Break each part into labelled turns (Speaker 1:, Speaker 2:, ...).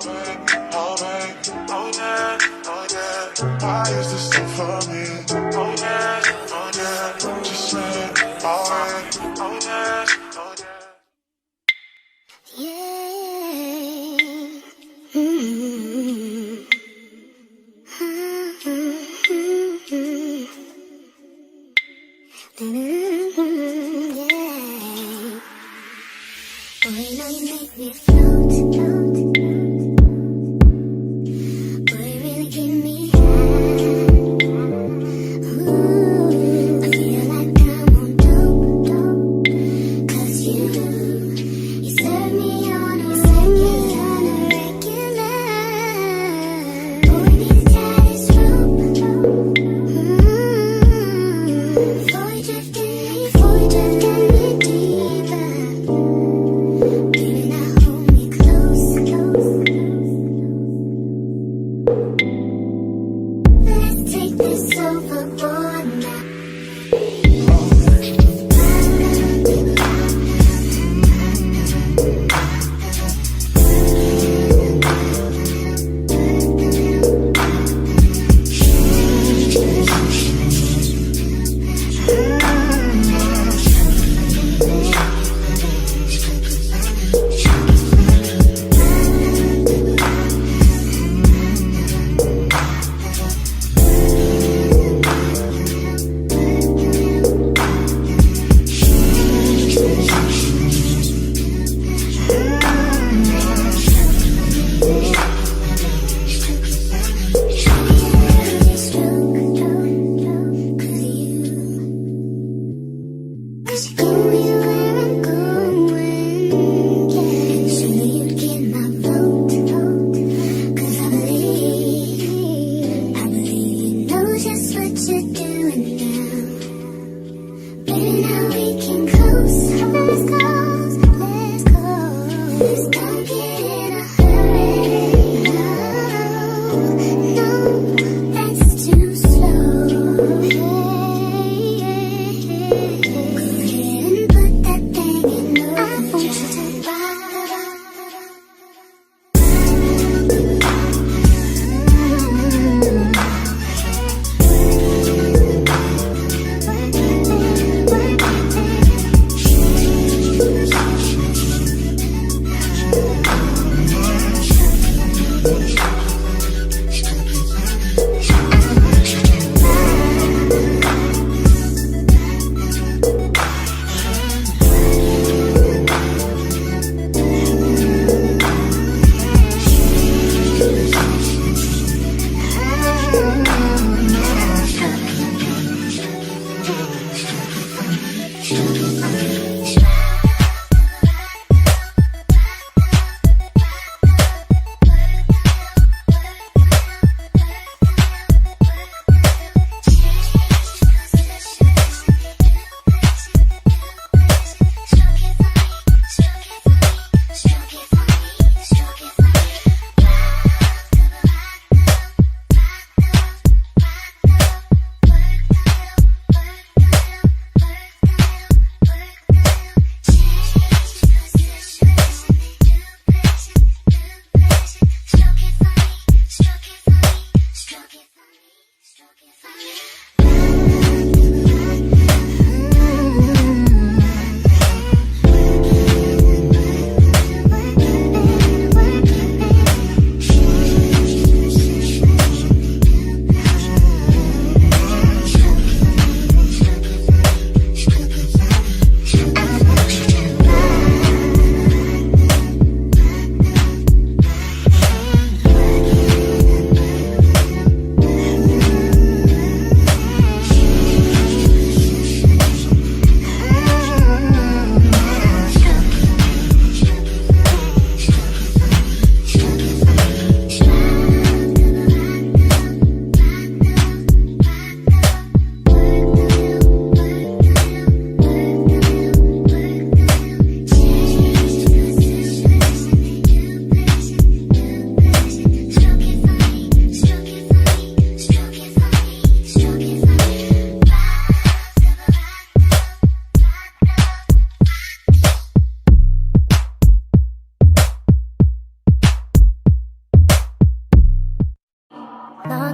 Speaker 1: oh yeah, oh yeah. Why is this so for me? Oh yeah, oh yeah. Just let it alright, oh yeah, oh yeah.
Speaker 2: Boy, you know you make me float, float. Boy, you really give me high. Ooh, I feel like I'm on dope, dope. 'Cause you serve me on a regular. Boy, need to tie this rope. Before we drift in deeper. Baby, now hold me close, close. Let's take this overboard now.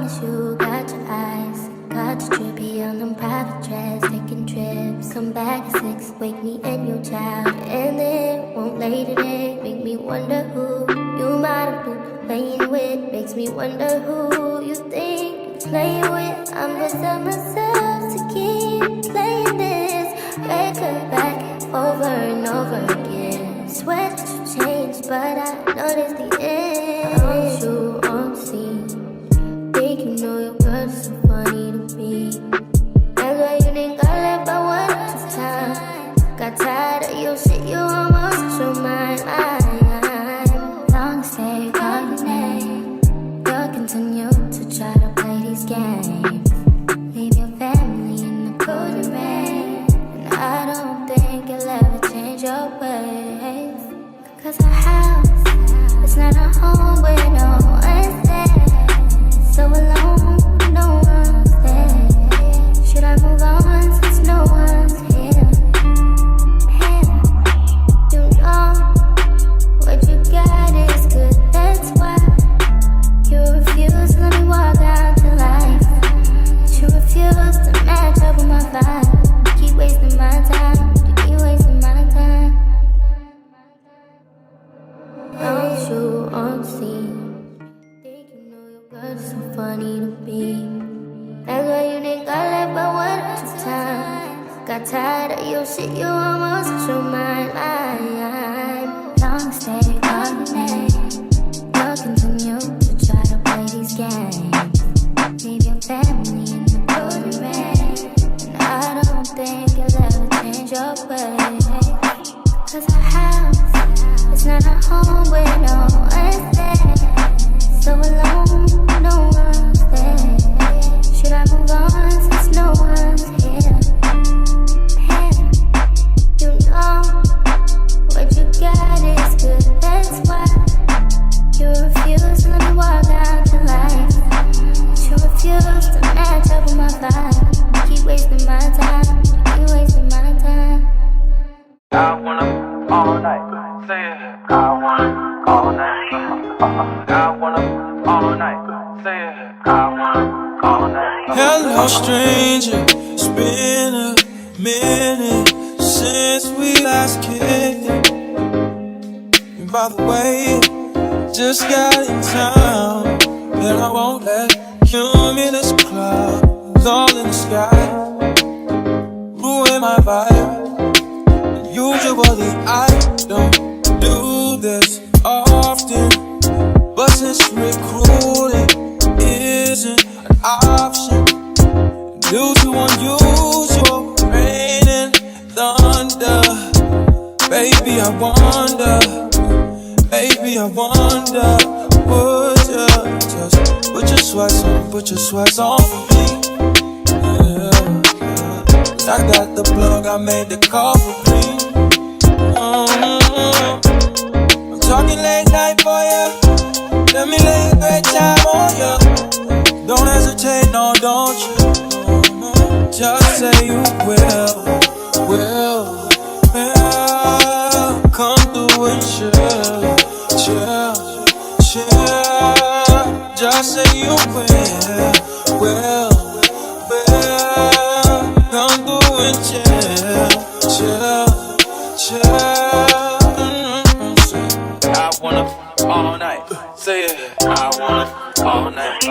Speaker 2: as you got your eyes, got your trippy on them private jets, taking trips. Come back at 6, wake me and your child, and then won't lay today. Make me wonder who you might have been playing with. Makes me wonder who you think you're playing with. I'm gonna tell myself to keep playing this record back over and over again. Swear that you changed, but I noticed the end. Don't you on the scene? Think you know your girl's so funny to me. That's why you didn't got left by 1 or 2 times. Got tired of your shit, you almost lost your mind. Long stay, call your name. You'll continue to try to play these games. Leave your family in the golden rain, and I don't think you'll ever change your ways. Cause our house is not a home where no one's there. So alone, no one's there. Should I move on since no one's here? You know what you got is good, that's why you refuse to let me walk out your life. You refuse to match up with my vibe. Keep wasting my time, you keep wasting my time. Don't you on the scene? Think you know your girl's so funny to me. That's why you didn't got left by 1 or 2 times. Got tired of your shit, you almost lost your mind. Long stay, call your name. You'll continue to try to play these games. Leave your family in the golden rain, and I don't think you'll ever change your ways. Cause our house is not a home where no one's there. So alone, no one's there. Should I move on since no one's here? You know what you got is good, that's why you refuse to let me walk out your life. You refuse to match up with my vibe. Keep wasting my time, keep wasting my time.
Speaker 3: I wanna all night, say it. I wanna all night. I wanna all night, say it. I wanna all night.
Speaker 4: Hello, stranger. It's been a minute since we last kicked it. And by the way, just got in town, and I won't let cumulus clouds all in the sky ruin my vibe. Usually I don't do this often, but since recruiting isn't an option due to unusual rain and thunder, baby I wonder, would you just put your sweats on for me? Yeah. I got the plug, I made the call for me. I'm talking late night for ya. Let me lay a great time on ya. Don't hesitate, no, don't you? Just say you will. Come through and chill. Just say you will. Come through and chill.
Speaker 3: I wanna all night, say it. I wanna all night. I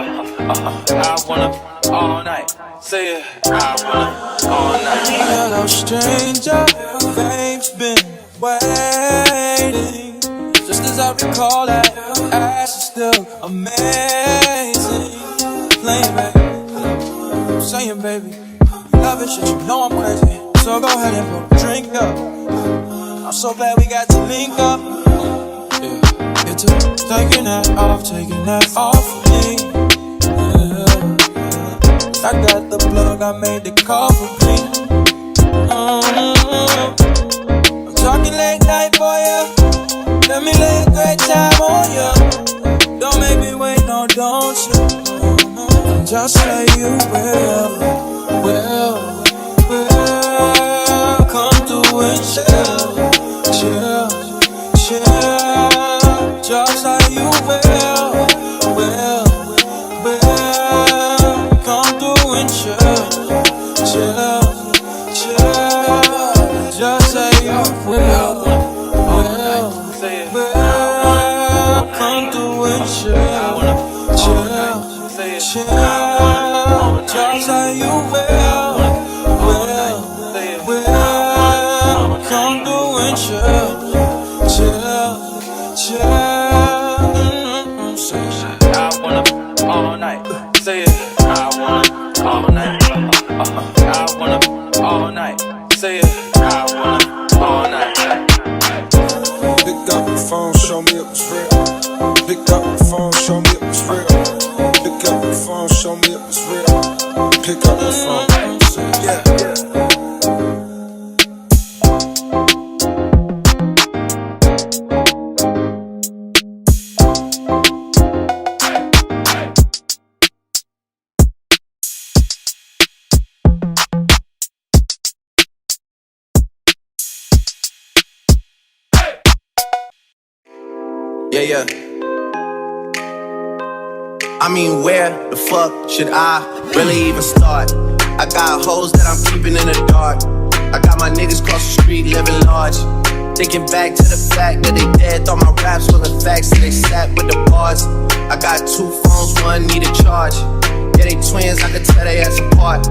Speaker 3: wanna all night, say it. I wanna all night.
Speaker 4: Hello, stranger. Fame's been waiting. Just as I recall that ass is still amazing. Playing baby, saying baby, you love it, shit, you know I'm crazy. So go ahead and put a drink up. I'm so glad we got to link up. Yeah, it's taking that off of me. Yeah. I got the plug, I made the call for me. I'm talking late night for ya. Let me lay a great time on ya. Don't make me wait, no, don't you? Just say you will. Come through and chill. Just say you will. chill. Just how you will. Come through and chill.
Speaker 3: I wanna all night. Say it. I wanna all night. I wanna all night. Say it. I wanna all night.
Speaker 4: Pick up the phone, show me it was real. Pick up the phone, show me it was real. Pick up the phone, show me it was real. Pick up the phone, yeah.
Speaker 5: Yeah. I mean, where the fuck should I really even start? I got hoes that I'm keeping in the dark. I got my niggas across the street living large. Thinking back to the fact that they dead, thought my raps wasn't facts, so they sat with the bars. I got 2 phones, one need a charge. Yeah, they twins, I could tell they ass apart.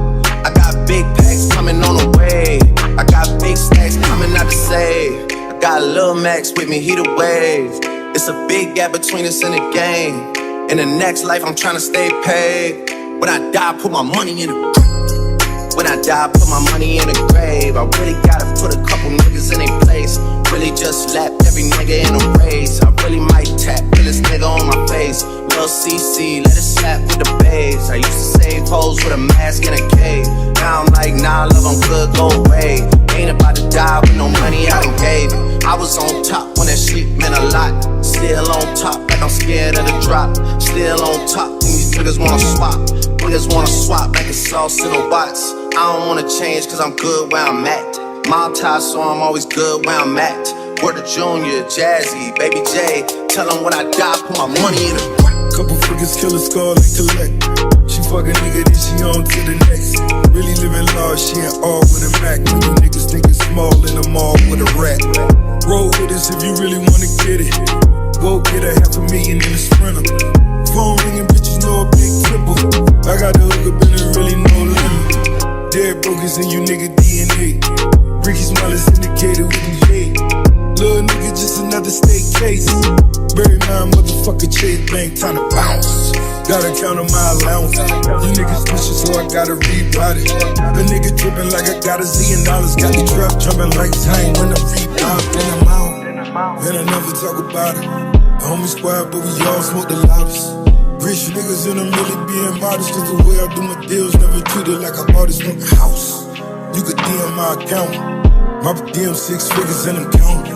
Speaker 5: I got big packs coming on the way. I got big stacks coming out to save. I got Lil Max with me, he the wave. It's a big gap between us and the game. In the next life, I'm tryna stay paid. When I die, put my money in the grave. When I die, put my money in the grave. I really gotta put a couple niggas in their place. Really just lapped every nigga in a race. I really might tap this nigga on my face. Lil CC, let it slap with the babes. I used to save hoes with a mask in a cave. Now I'm like, nah, love, I'm good, go away. Ain't about to die with no money I done gave it. I was on top when that shit meant a lot. Still on top, like I'm scared of the drop. Still on top, and these niggas wanna swap. Niggas wanna swap like it's sauce in the box. I don't wanna change cause I'm good where I'm at. Mob tie, so I'm always good where I'm at. Word of Junior, Jazzy, Baby J. Tell them when I die, put my money in the
Speaker 6: couple freakers kill a skull and collect. She fuck a nigga, then she on to the next. Really living large, she ain't all with a Mac. When you niggas think it's small in the mall with a rat. Roll with us if you really wanna get it. Go get $500,000 in a Sprinter. Phone ringing, bitches know a big triple. I got the hook up and there really no limit. Dead brokers in you nigga DNA. Ricky Smile is indicated with the J. Little nigga, just another state case. Bury my motherfucker Chase Bank, time to bounce. Gotta count on my allowance. You niggas pushing, so I gotta rebound it. The nigga tripping like I got $1 zillion. Got the trap jumping like time when I rebound. Then I'm out, and I never talk about it. The homie squad, but we all smoke the loudest. Rich niggas and I'm really being modest. Cause the way I do my deals, never treated like I bought this from the house. You could DM my account. My DM 6 figures and I'm counting.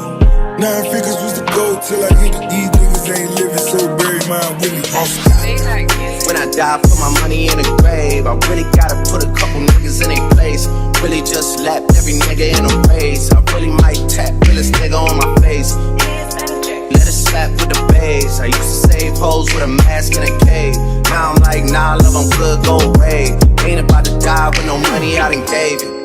Speaker 6: 9 figures was the goal till I hit it. These niggas ain't living, so bury mine with me.
Speaker 5: When I die, put my money in the grave. I really gotta put a couple niggas in their place. Really just lapped every nigga in a race. I really might tap this nigga on my face. Let it slap with the bass. I used to save hoes with a mask in a cave. Now I'm like, nah, love, I'm good, go away. Ain't about to die with no money I done gave it.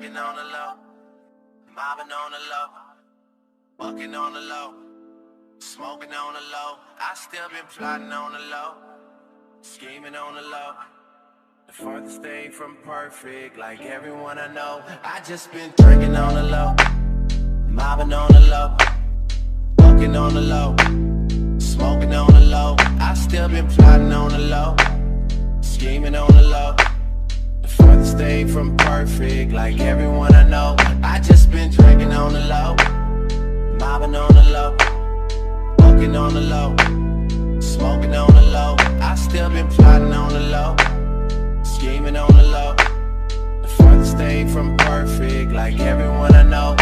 Speaker 5: On the low, mobbing on the low, bucking on the low, smoking on the low. I still been plotting on the low, scheming on the low. The farthest thing from perfect, like everyone I know. I just been drinking on the low, mobbing on the low, bucking on the low, smoking on the low. I still been plotting on the low, scheming on the low. Farthest thing from perfect, like everyone I know. I just been drinking on the low, mobbing on the low, bucking on the low, smoking on the low. I still been plotting on the low, scheming on the low. The farthest thing from perfect, like everyone I know.